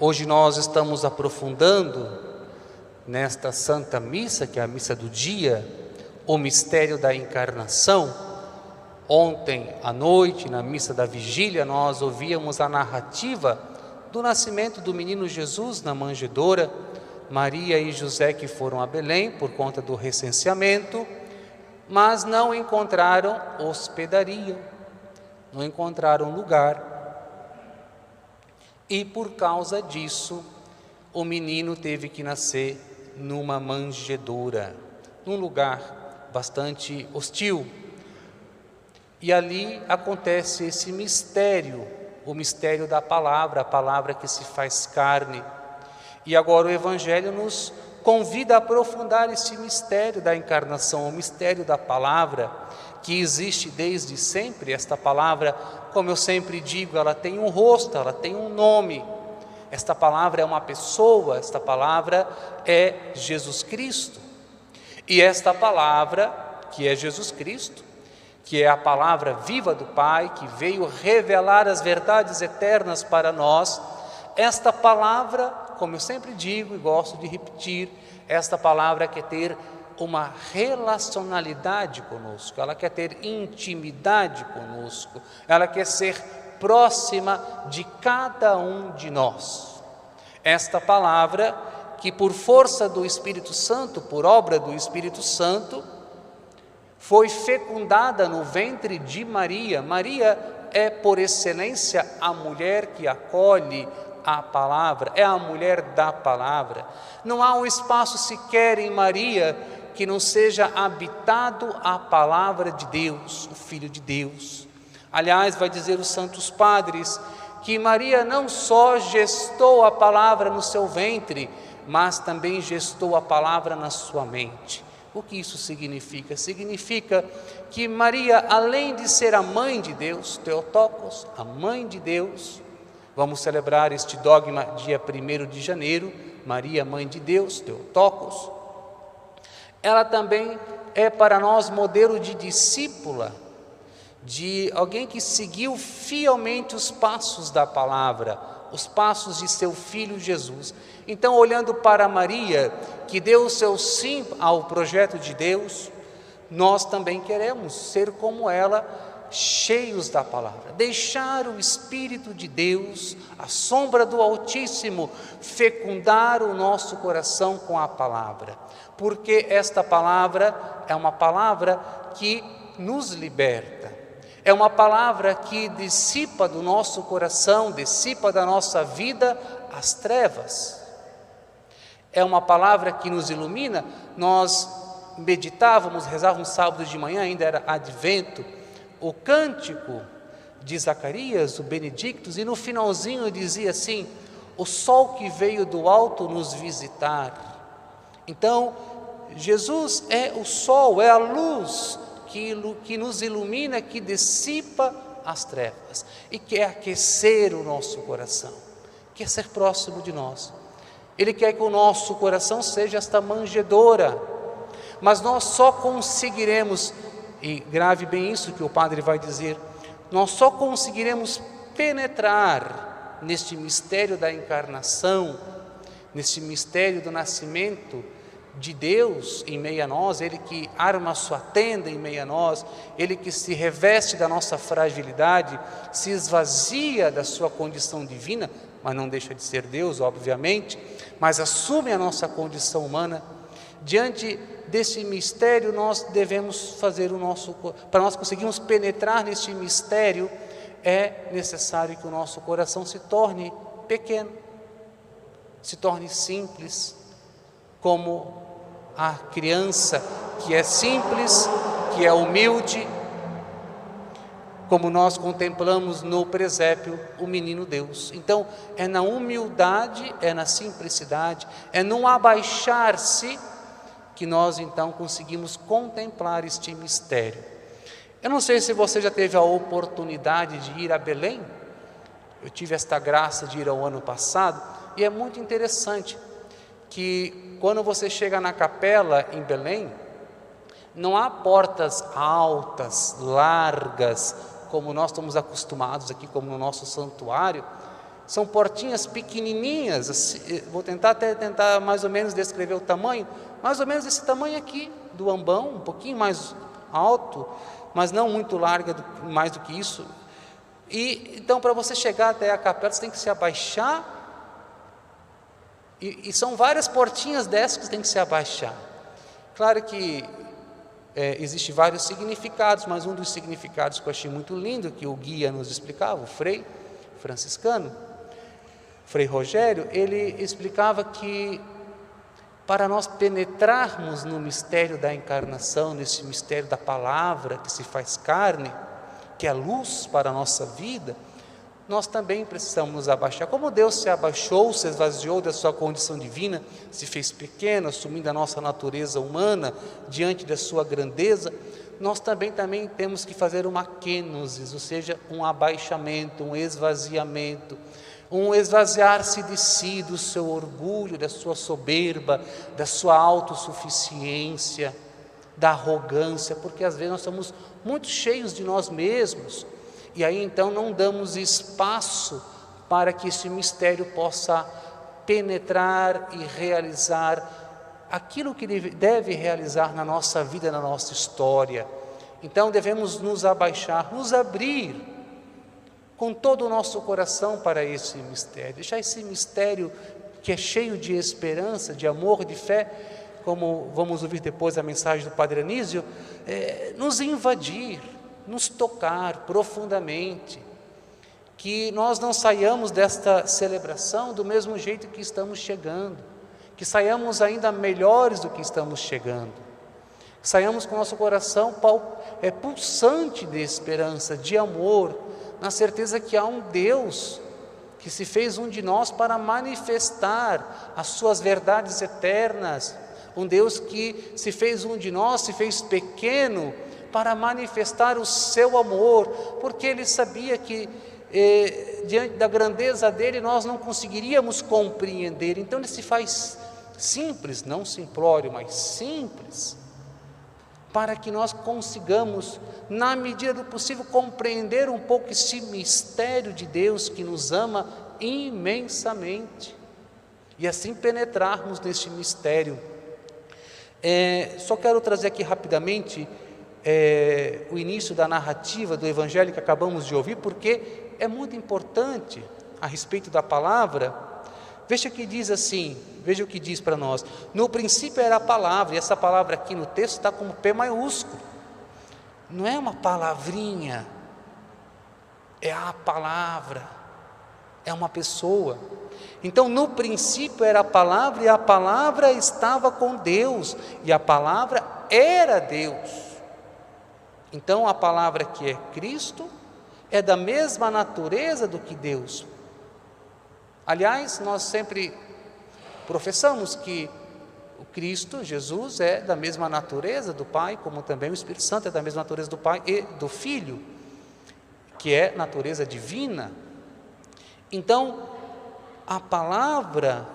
Hoje nós estamos aprofundando nesta Santa Missa, que é a missa do dia, o mistério da encarnação. Ontem à noite, na missa da vigília, nós ouvíamos a narrativa do nascimento do menino Jesus na manjedoura. Maria e José que foram a Belém por conta do recenseamento, mas não encontraram hospedaria, não encontraram lugar. E por causa disso, o menino teve que nascer numa manjedoura, num lugar bastante hostil. E ali acontece esse mistério, o mistério da palavra, a palavra que se faz carne. E agora o Evangelho nos convida a aprofundar esse mistério da encarnação, o mistério da palavra, que existe desde sempre. Esta palavra, como eu sempre digo, ela tem um rosto, ela tem um nome. Esta palavra é uma pessoa, esta palavra é Jesus Cristo. E esta palavra, que é Jesus Cristo, que é a palavra viva do Pai, que veio revelar as verdades eternas para nós, esta palavra, como eu sempre digo e gosto de repetir, esta palavra quer ter uma relacionalidade conosco, ela quer ter intimidade conosco, ela quer ser próxima de cada um de nós. Esta palavra que por força do Espírito Santo, por obra do Espírito Santo, foi fecundada no ventre de Maria. Maria é por excelência a mulher que acolhe a palavra, é a mulher da palavra. Não há um espaço sequer em Maria que não seja habitado a palavra de Deus, o Filho de Deus. Aliás, vai dizer os santos padres que Maria não só gestou a palavra no seu ventre, mas também gestou a palavra na sua mente. O que isso significa? Significa que Maria, além de ser a mãe de Deus, Theotokos, a mãe de Deus, vamos celebrar este dogma dia 1º de janeiro, Maria, mãe de Deus, Theotokos, ela também é para nós modelo de discípula, de alguém que seguiu fielmente os passos da palavra, os passos de seu filho Jesus. Então, olhando para Maria, que deu o seu sim ao projeto de Deus, nós também queremos ser como ela, cheios da palavra, deixar o Espírito de Deus, a sombra do Altíssimo, fecundar o nosso coração com a palavra, porque esta palavra é uma palavra que nos liberta, é uma palavra que dissipa do nosso coração, dissipa da nossa vida as trevas, é uma palavra que nos ilumina. Nós meditávamos, rezávamos sábado de manhã, ainda era advento, o cântico de Zacarias, o Benedictus, e no finalzinho dizia assim: o sol que veio do alto nos visitar. Então, Jesus é o sol, é a luz que nos ilumina, que dissipa as trevas e quer aquecer o nosso coração, quer ser próximo de nós. Ele quer que o nosso coração seja esta manjedoura, mas nós só conseguiremos, e grave bem isso que o padre vai dizer, nós só conseguiremos penetrar neste mistério da encarnação, neste mistério do nascimento de Deus em meio a nós, Ele que arma a sua tenda em meio a nós, Ele que se reveste da nossa fragilidade, se esvazia da sua condição divina, mas não deixa de ser Deus, obviamente, mas assume a nossa condição humana. Diante desse mistério, nós devemos fazer o nosso... Para nós conseguirmos penetrar neste mistério, é necessário que o nosso coração se torne pequeno, se torne simples, como a criança que é simples, que é humilde, como nós contemplamos no presépio o menino Deus. Então, é na humildade, é na simplicidade, é no abaixar-se que nós então conseguimos contemplar este mistério. Eu não sei se você já teve a oportunidade de ir a Belém. Eu tive esta graça de ir ao ano passado, e é muito interessante que quando você chega na capela em Belém, não há portas altas, largas, como nós estamos acostumados aqui, como no nosso santuário, São portinhas pequenininhas, assim, vou tentar mais ou menos descrever o tamanho, mais ou menos esse tamanho aqui do ambão, um pouquinho mais alto, mas não muito larga, mais do que isso. E então, para você chegar até a capela, você tem que se abaixar, e são várias portinhas dessas que você tem que se abaixar. Claro que existem vários significados, mas um dos significados que eu achei muito lindo, que o guia nos explicava, o frei franciscano, Frei Rogério, ele explicava que para nós penetrarmos no mistério da encarnação, nesse mistério da palavra que se faz carne, que é luz para a nossa vida, nós também precisamos nos abaixar. Como Deus se abaixou, se esvaziou da sua condição divina, se fez pequeno, assumindo a nossa natureza humana diante da sua grandeza, nós também temos que fazer uma kenosis, ou seja, um abaixamento, um esvaziamento, um esvaziar-se de si, do seu orgulho, da sua soberba, da sua autossuficiência, da arrogância, porque às vezes nós somos muito cheios de nós mesmos, e aí então não damos espaço para que esse mistério possa penetrar e realizar aquilo que ele deve realizar na nossa vida, na nossa história. Então devemos nos abaixar, nos abrir com todo o nosso coração para esse mistério, deixar esse mistério que é cheio de esperança, de amor, de fé, como vamos ouvir depois a mensagem do Padre Anísio, nos invadir, nos tocar profundamente, que nós não saiamos desta celebração do mesmo jeito que estamos chegando, que saiamos ainda melhores do que estamos chegando, que saiamos com nosso coração pulsante de esperança, de amor, na certeza que há um Deus que se fez um de nós para manifestar as suas verdades eternas, um Deus que se fez um de nós, se fez pequeno para manifestar o seu amor, porque Ele sabia que diante da grandeza dEle nós não conseguiríamos compreender, então Ele se faz simples, não simplório, mas simples, para que nós consigamos, na medida do possível, compreender um pouco esse mistério de Deus que nos ama imensamente, e assim penetrarmos neste mistério. Só quero trazer aqui rapidamente o início da narrativa do Evangelho que acabamos de ouvir, porque é muito importante a respeito da palavra. Veja que diz assim, veja o que diz para nós: no princípio era a palavra, e essa palavra aqui no texto está como P maiúsculo, não é uma palavrinha, é a palavra, é uma pessoa. Então no princípio era a palavra, e a palavra estava com Deus, e a palavra era Deus. Então a palavra que é Cristo é da mesma natureza do que Deus. Aliás, nós sempre professamos que o Cristo, Jesus, é da mesma natureza do Pai, como também o Espírito Santo é da mesma natureza do Pai e do Filho, que é natureza divina. Então, a palavra,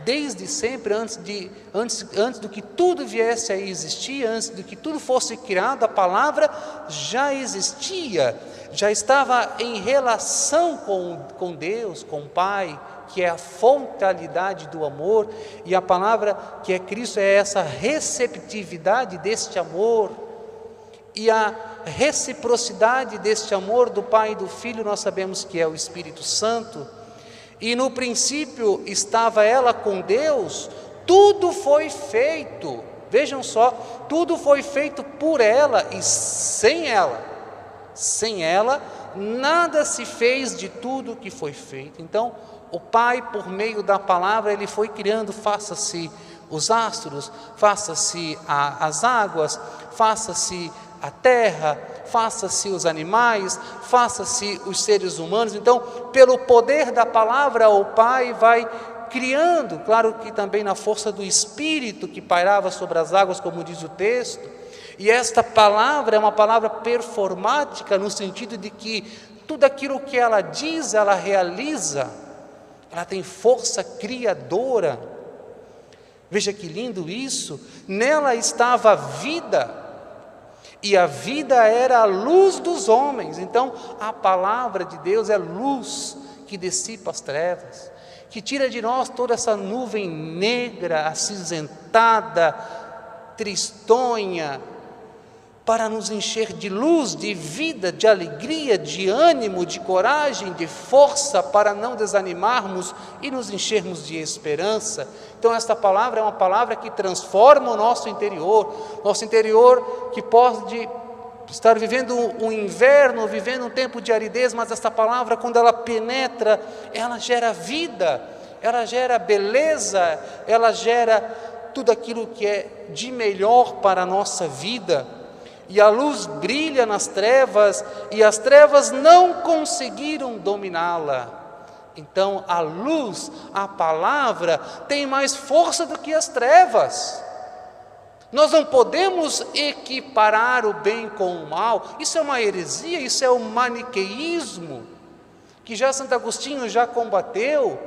desde sempre, antes do que tudo viesse a existir, antes do que tudo fosse criado, a palavra já existia, já estava em relação com Deus, com o Pai, que é a fontalidade do amor, e a palavra que é Cristo é essa receptividade deste amor, e a reciprocidade deste amor do Pai e do Filho, nós sabemos que é o Espírito Santo. E no princípio estava ela com Deus, tudo foi feito, vejam só, tudo foi feito por ela, e sem ela, nada se fez de tudo que foi feito. Então, o Pai, por meio da palavra, Ele foi criando, faça-se os astros, faça-se as águas, faça-se a terra, faça-se os animais, faça-se os seres humanos. Então, pelo poder da palavra, o Pai vai criando, claro que também na força do Espírito que pairava sobre as águas, como diz o texto. E esta palavra é uma palavra performática, no sentido de que tudo aquilo que ela diz, ela realiza, ela tem força criadora. Veja que lindo isso, nela estava a vida, e a vida era a luz dos homens. Então a palavra de Deus é luz, que dissipa as trevas, que tira de nós toda essa nuvem negra, acinzentada, tristonha, para nos encher de luz, de vida, de alegria, de ânimo, de coragem, de força, para não desanimarmos e nos enchermos de esperança. Então esta palavra é uma palavra que transforma o nosso interior que pode estar vivendo um inverno, vivendo um tempo de aridez, mas esta palavra, quando ela penetra, ela gera vida, ela gera beleza, ela gera tudo aquilo que é de melhor para a nossa vida. E a luz brilha nas trevas, e as trevas não conseguiram dominá-la. Então a luz, a palavra, tem mais força do que as trevas. Nós não podemos equiparar o bem com o mal. Isso é uma heresia, isso é o maniqueísmo, que já Santo Agostinho já combateu.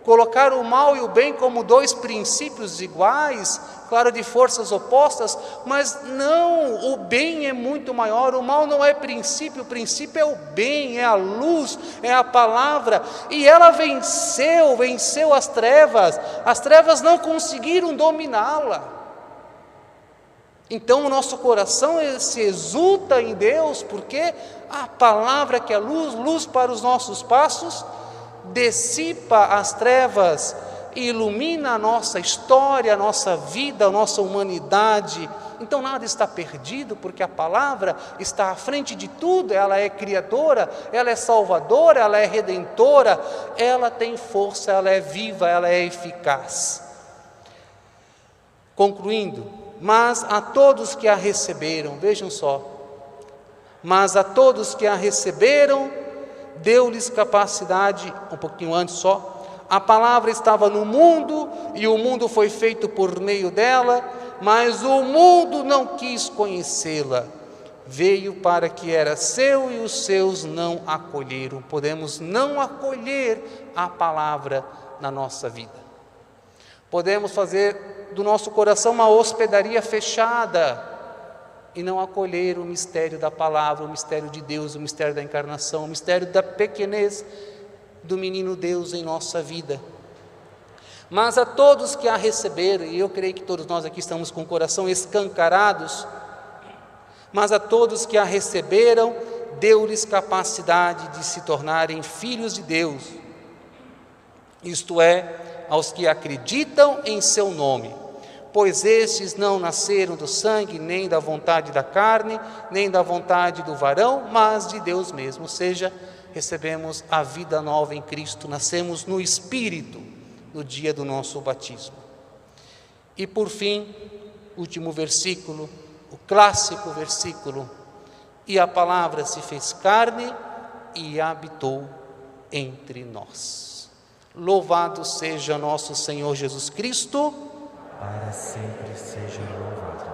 Colocar o mal e o bem como dois princípios iguais, claro, de forças opostas, mas não, o bem é muito maior, o mal não é princípio, o princípio é o bem, é a luz, é a palavra, e ela venceu as trevas não conseguiram dominá-la. Então o nosso coração se exulta em Deus, porque a palavra que é luz para os nossos passos, dissipa as trevas e ilumina a nossa história, a nossa vida, a nossa humanidade. Então nada está perdido, porque a palavra está à frente de tudo. Ela é criadora, ela é salvadora, ela é redentora, ela tem força, ela é viva, ela é eficaz. Concluindo, mas a todos que a receberam, vejam só, mas a todos que a receberam, deu-lhes capacidade, um pouquinho antes só, a palavra estava no mundo, e o mundo foi feito por meio dela, mas o mundo não quis conhecê-la. Veio para que era seu, e os seus não acolheram. Podemos não acolher a palavra na nossa vida. Podemos fazer do nosso coração uma hospedaria fechada, e não acolher o mistério da palavra, o mistério de Deus, o mistério da encarnação, o mistério da pequenez do menino Deus em nossa vida. Mas a todos que a receberam, e eu creio que todos nós aqui estamos com o coração escancarados, mas a todos que a receberam, deu-lhes capacidade de se tornarem filhos de Deus, isto é, aos que acreditam em seu nome. Pois estes não nasceram do sangue, nem da vontade da carne, nem da vontade do varão, mas de Deus mesmo. Ou seja, recebemos a vida nova em Cristo, nascemos no Espírito, no dia do nosso batismo. E por fim, último versículo, o clássico versículo: e a palavra se fez carne e habitou entre nós. Louvado seja nosso Senhor Jesus Cristo, para sempre seja louvado.